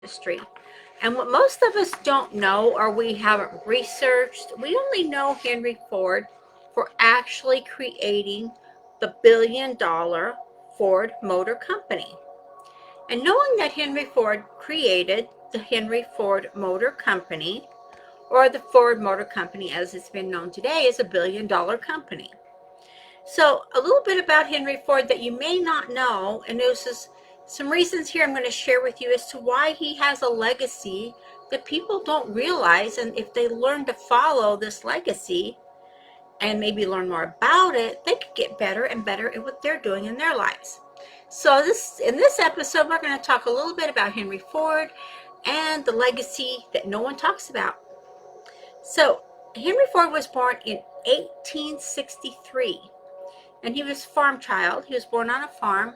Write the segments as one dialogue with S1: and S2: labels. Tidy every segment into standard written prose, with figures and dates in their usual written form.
S1: industry. And what most of us don't know, or we haven't researched, we only know Henry Ford for actually creating the billion-dollar Ford Motor Company. And knowing that Henry Ford created the Henry Ford Motor Company, or the Ford Motor Company as it's been known today, is a billion-dollar company. So a little bit about Henry Ford that you may not know, and this is some reasons here I'm going to share with you as to why he has a legacy that people don't realize, and if they learn to follow this legacy and maybe learn more about it, they could get better and better at what they're doing in their lives. So in this episode, we're going to talk a little bit about Henry Ford and the legacy that no one talks about. So Henry Ford was born in 1863. And he was a farm child. He was born on a farm.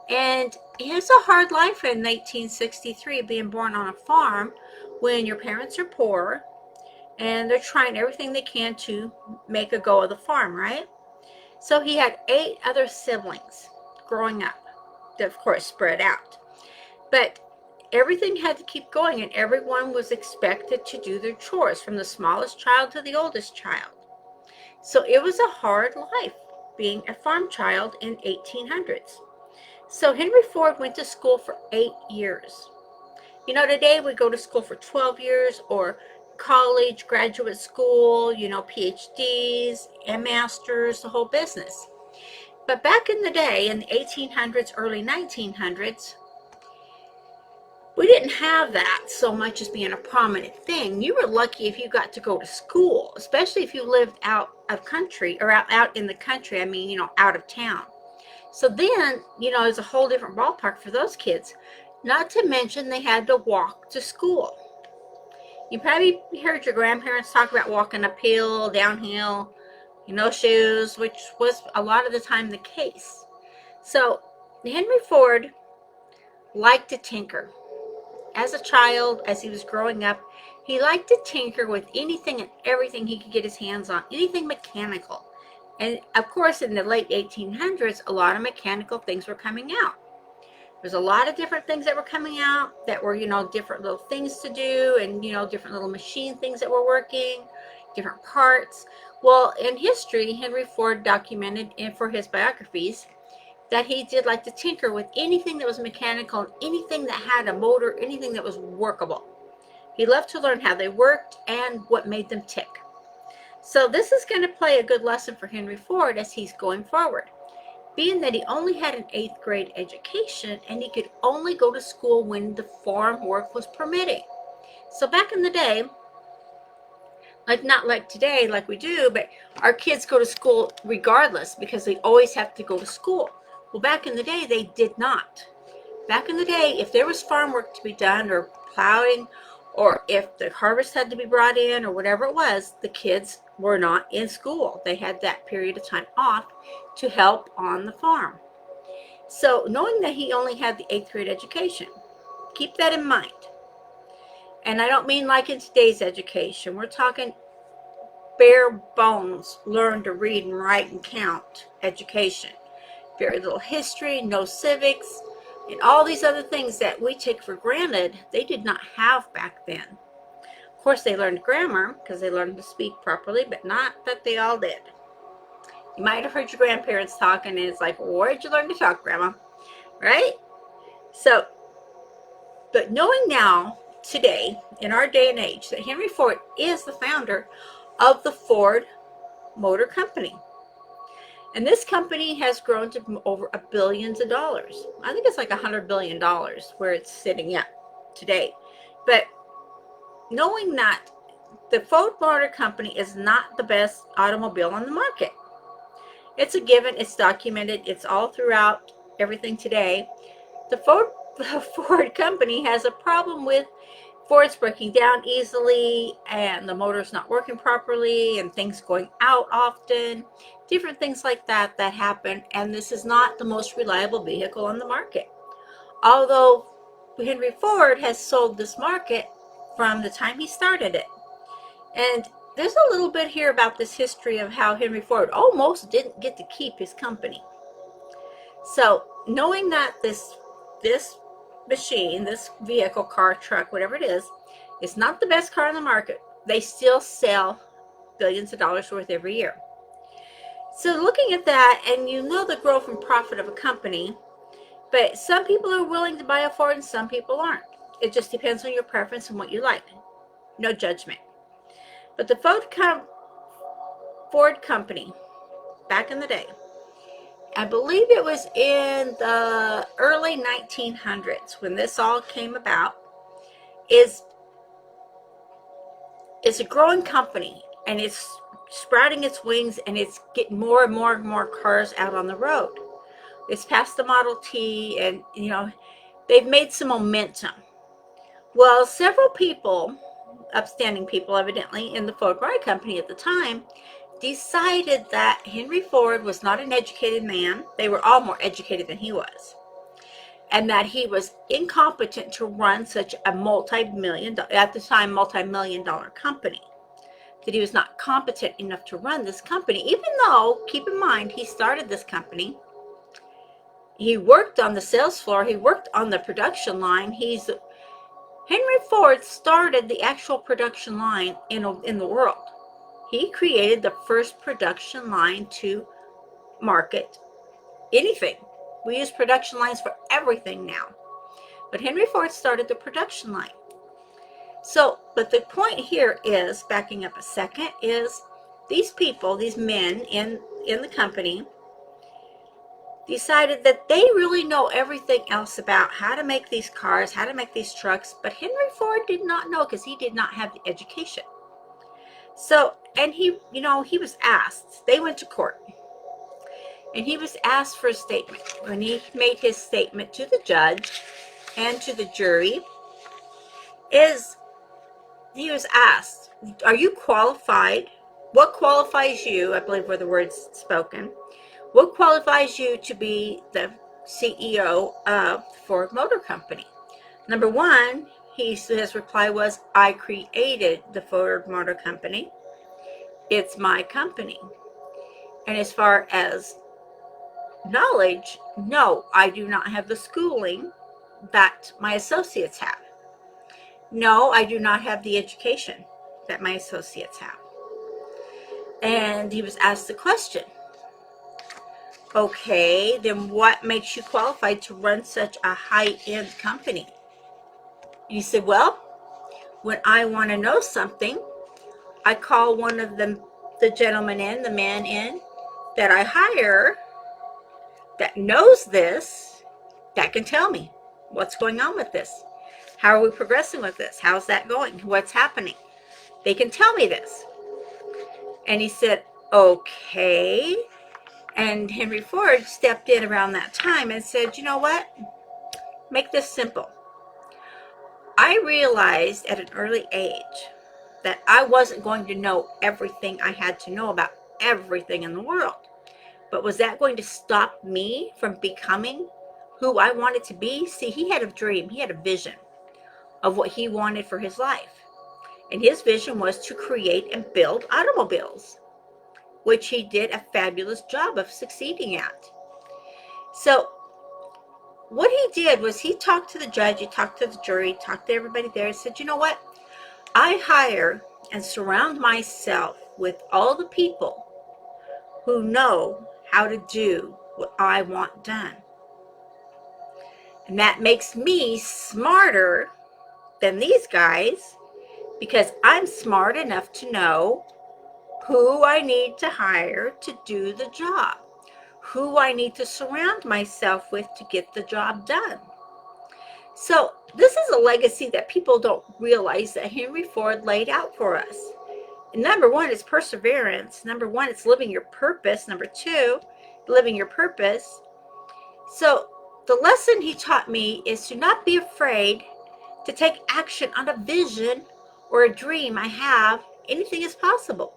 S1: And it's a hard life in 1863, being born on a farm when your parents are poor and they're trying everything they can to make a go of the farm, right? So he had 8 other siblings growing up. They're, of course, spread out. But everything had to keep going, and everyone was expected to do their chores, from the smallest child to the oldest child. So it was a hard life being a farm child in 1800s. So Henry Ford went to school for 8 years. You know, today we go to school for 12 years, or college, graduate school, PhDs and masters, the whole business. But back in the day, in the 1800s, early 1900s, we didn't have that so much as being a prominent thing. You were lucky if you got to go to school, especially if you lived out of country, or out in the country, out of town. So then, it's a whole different ballpark for those kids. Not to mention they had to walk to school. You probably heard your grandparents talk about walking uphill, downhill, shoes, which was a lot of the time the case. So Henry Ford liked to tinker. As a child, as he was growing up, he liked to tinker with anything and everything he could get his hands on, anything mechanical. And of course, in the late 1800s, a lot of mechanical things were coming out. There's a lot of different things that were coming out that were, different little things to do, and, different little machine things that were working, different parts. Well, in history, Henry Ford documented for his biographies that he did like to tinker with anything that was mechanical, anything that had a motor, anything that was workable. He loved to learn how they worked and what made them tick. So this is going to play a good lesson for Henry Ford as he's going forward, being that he only had an 8th grade education and he could only go to school when the farm work was permitting. So back in the day, not like today, like we do, but our kids go to school regardless because they always have to go to school. Well, back in the day, they did not. Back in the day, if there was farm work to be done, or plowing, or if the harvest had to be brought in, or whatever it was, the kids were not in school. They had that period of time off to help on the farm. So knowing that he only had the 8th grade education, keep that in mind. And I don't mean like in today's education. We're talking bare bones, learn to read and write and count education. Very little history, no civics, and all these other things that we take for granted, they did not have back then. Of course, they learned grammar because they learned to speak properly, but not that they all did. You might have heard your grandparents talking, and it's like, where'd you learn to talk, Grandma? Right? So, but knowing now, today, in our day and age, that Henry Ford is the founder of the Ford Motor Company. And this company has grown to over billions of dollars. I think it's like $100 billion where it's sitting at today. But knowing that the Ford Motor Company is not the best automobile on the market. It's a given, it's documented, it's all throughout everything today. The Ford Company has a problem with Ford's breaking down easily, and the motor's not working properly, and things going out often, different things like that happen, and this is not the most reliable vehicle on the market. Although Henry Ford has sold this market from the time he started it. And there's a little bit here about this history of how Henry Ford almost didn't get to keep his company. So knowing that this machine, this vehicle, car, truck, whatever it is not the best car on the market, they still sell billions of dollars worth every year. So looking at that, and you know the growth and profit of a company, but some people are willing to buy a Ford and some people aren't. It just depends on your preference and what you like. No judgment. But the Ford company, back in the day, I believe it was in the early 1900s when this all came about, is a growing company, and it's sprouting its wings, and it's getting more and more and more cars out on the road. It's past the Model T, and they've made some momentum. Well, several people, upstanding people evidently, in the Ford Motor Company at the time, decided that Henry Ford was not an educated man. They were all more educated than he was. And that he was incompetent to run such a at the time, multi-million dollar company. That he was not competent enough to run this company, even though, keep in mind, he started this company. He worked on the sales floor. He worked on the production line. Henry Ford started the actual production line in the world. He created the first production line to market anything. We use production lines for everything now. But Henry Ford started the production line. So, but the point here is, backing up a second, is these people, these men in the company, decided that they really know everything else about how to make these cars, how to make these trucks, but Henry Ford did not know because he did not have the education. So, and he was asked, they went to court, and he was asked for a statement. When he made his statement to the judge and to the jury, he was asked, are you qualified? What qualifies you, I believe were the words spoken, what qualifies you to be the CEO of Ford Motor Company? Number one, his reply was, I created the Ford Motor Company. It's my company. And as far as knowledge, no, I do not have the schooling that my associates have. No, I do not have the education that my associates have. And he was asked the question, okay, then what makes you qualified to run such a high-end company? And he said, well, when I want to know something, I call one of the gentlemen in, the man in, that I hire, that knows this, that can tell me what's going on with this. How are we progressing with this? How's that going? What's happening? They can tell me this. And he said, okay. And Henry Ford stepped in around that time and said, you know what? Make this simple. I realized at an early age that I wasn't going to know everything I had to know about everything in the world. But was that going to stop me from becoming who I wanted to be? See, he had a dream. He had a vision of what he wanted for his life. And his vision was to create and build automobiles, which he did a fabulous job of succeeding at. So what he did was he talked to the judge, he talked to the jury, talked to everybody there, and said, you know what? I hire and surround myself with all the people who know how to do what I want done. And that makes me smarter than these guys, because I'm smart enough to know who I need to hire to do the job, who I need to surround myself with to get the job done. So this is a legacy that people don't realize that Henry Ford laid out for us. Number one is perseverance. Number one, it's living your purpose. Number two, living your purpose. So the lesson he taught me is to not be afraid to take action on a vision or a dream I have. Anything is possible.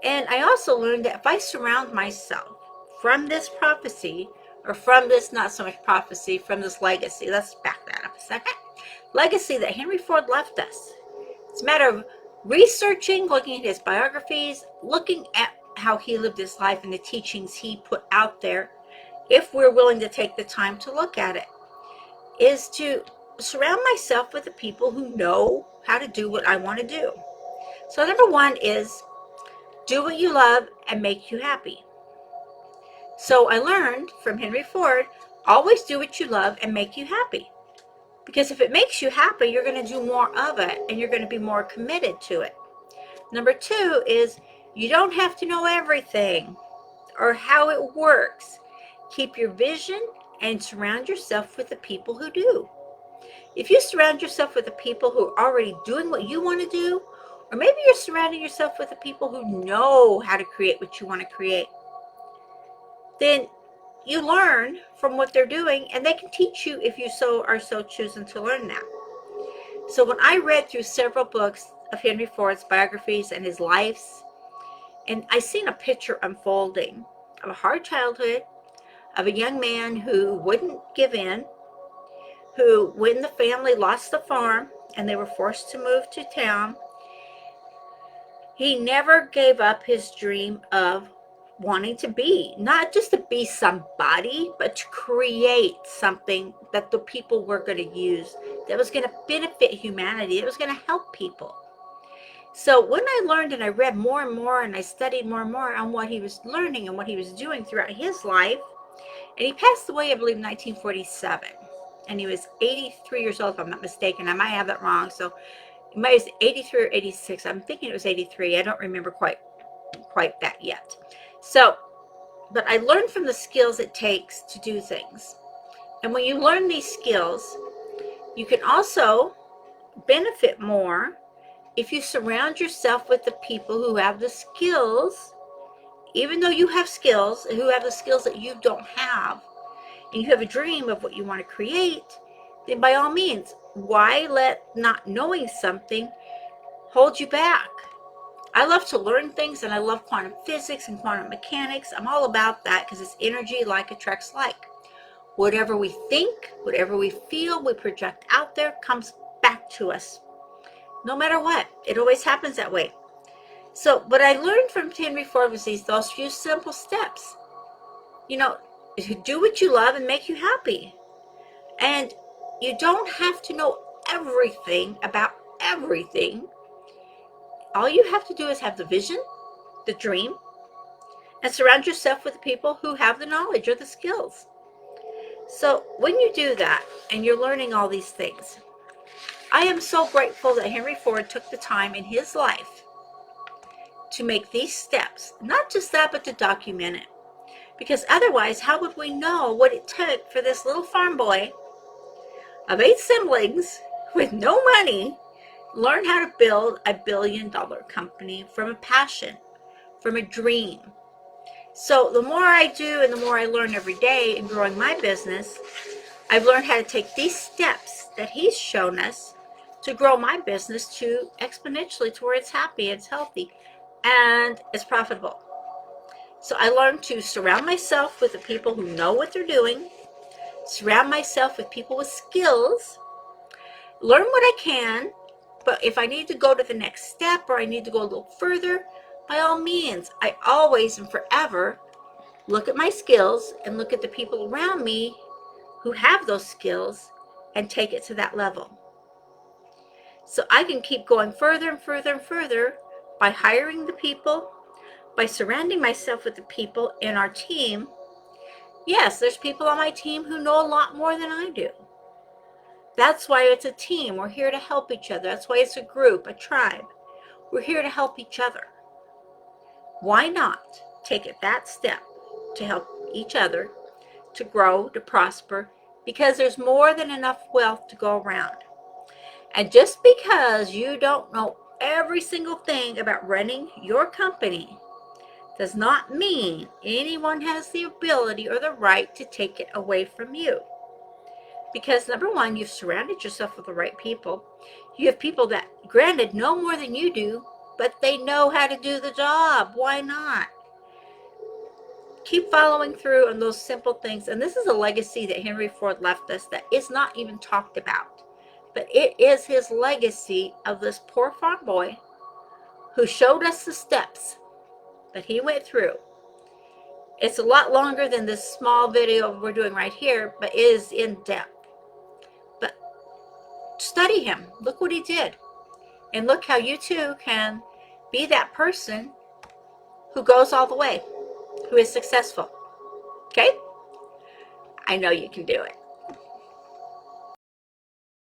S1: And I also learned that if I surround myself from this prophecy, or from this, not so much prophecy, from this legacy, let's back that up a second, legacy that Henry Ford left us. It's a matter of researching, looking at his biographies, looking at how he lived his life and the teachings he put out there, if we're willing to take the time to look at it. is to surround myself with the people who know how to do what I want to do. So number one is do what you love and make you happy. So I learned from Henry Ford, always do what you love and make you happy. Because if it makes you happy, you're going to do more of it and you're going to be more committed to it. Number two is you don't have to know everything or how it works. Keep your vision and surround yourself with the people who do. If you surround yourself with the people who are already doing what you want to do, or maybe you're surrounding yourself with the people who know how to create what you want to create, then you learn from what they're doing and they can teach you if you are so choosing to learn that. So when I read through several books of Henry Ford's biographies and his lives, and I seen a picture unfolding of a hard childhood, of a young man who wouldn't give in, who, when the family lost the farm and they were forced to move to town, he never gave up his dream of wanting to be, not just to be somebody, but to create something that the people were going to use, that was going to benefit humanity, that was going to help people. So when I learned and I read more and more and I studied more and more on what he was learning and what he was doing throughout his life, and he passed away, I believe, in 1947. And he was 83 years old, if I'm not mistaken. I might have that wrong. So it might be 83 or 86. I'm thinking it was 83. I don't remember quite that yet. So, but I learned from the skills it takes to do things. And when you learn these skills, you can also benefit more if you surround yourself with the people who have the skills, even though you have skills, who have the skills that you don't have, and you have a dream of what you want to create, then by all means, why let not knowing something hold you back? I love to learn things, and I love quantum physics and quantum mechanics. I'm all about that because it's energy, like attracts like. Whatever we think, whatever we feel, we project out there comes back to us. No matter what, it always happens that way. So what I learned from Henry Ford was those few simple steps. You know, do what you love and make you happy. And you don't have to know everything about everything. All you have to do is have the vision, the dream, and surround yourself with people who have the knowledge or the skills. So when you do that and you're learning all these things, I am so grateful that Henry Ford took the time in his life to make these steps. Not just that, but to document it. Because otherwise, how would we know what it took for this little farm boy of 8 siblings with no money learn how to build a billion-dollar company from a passion, from a dream? So the more I do and the more I learn every day in growing my business, I've learned how to take these steps that he's shown us to grow my business to exponentially to where it's happy, it's healthy, and it's profitable. So I learned to surround myself with the people who know what they're doing, surround myself with people with skills, learn what I can, but if I need to go to the next step or I need to go a little further, by all means, I always and forever look at my skills and look at the people around me who have those skills and take it to that level. So I can keep going further and further and further by hiring the people, by surrounding myself with the people in our team. Yes, there's people on my team who know a lot more than I do. That's why it's a team. We're here to help each other. That's why it's a group, a tribe. We're here to help each other. Why not take that step to help each other, to grow, to prosper, because there's more than enough wealth to go around. And just because you don't know every single thing about running your company does not mean anyone has the ability or the right to take it away from you. Because number one, you've surrounded yourself with the right people. You have people that, granted, know more than you do, but they know how to do the job. Why not? Keep following through on those simple things. And this is a legacy that Henry Ford left us that is not even talked about. But it is his legacy of this poor farm boy who showed us the steps that he went through. It's a lot longer than this small video we're doing right here, but it is in depth. study him. Look what he did. And look how you too can be that person who goes all the way, who is successful. Okay? I know you can do it.